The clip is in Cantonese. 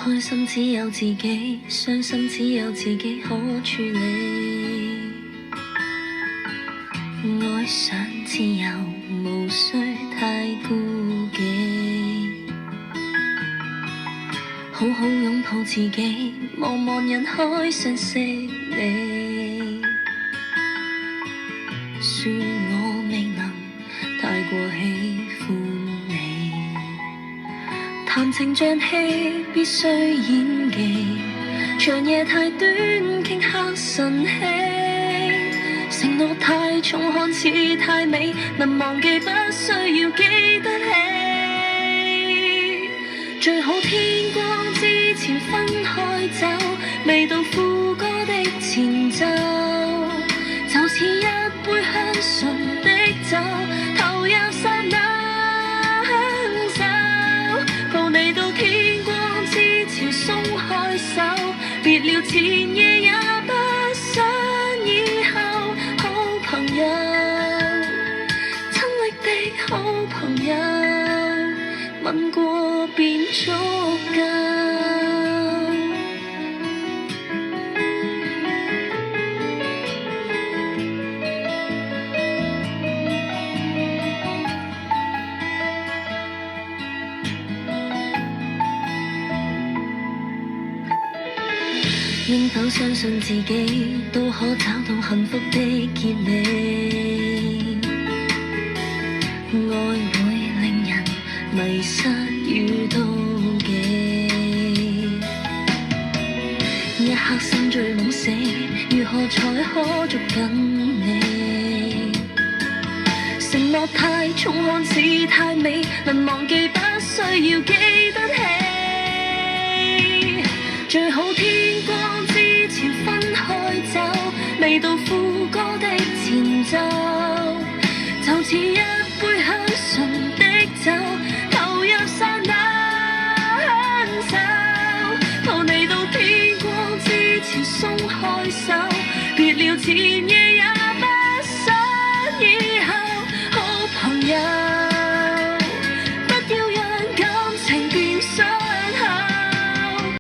開心只有自己，傷心只有自己可處理。愛上自由，無需太顧忌。好好擁抱自己，茫茫人海相識你。恕我未能太過喜歡你，談情像戲必須演技，長夜太短頃刻晨曦，承諾太重看似太美，能忘記不需要記得起，最好天光之前分開走，未到副歌的前奏，就似一杯香醇的酒，投入剎那享受，抱你到天光之前鬆開手，別了前夜也不想以後，好朋友，親昵的好朋友，吻過便足夠。應否相信自己都可找到幸福的結尾？愛會令人迷失與妒忌，一刻心醉懵死，如何才可捉緊你？承諾太重看似太美，能忘記不需要記得起，最好天光之前分開走，未到副歌的前奏，就似一杯香醇的酒，投入剎那享受，抱你到天光之前鬆開手，別了前夜也不想以後，好朋友。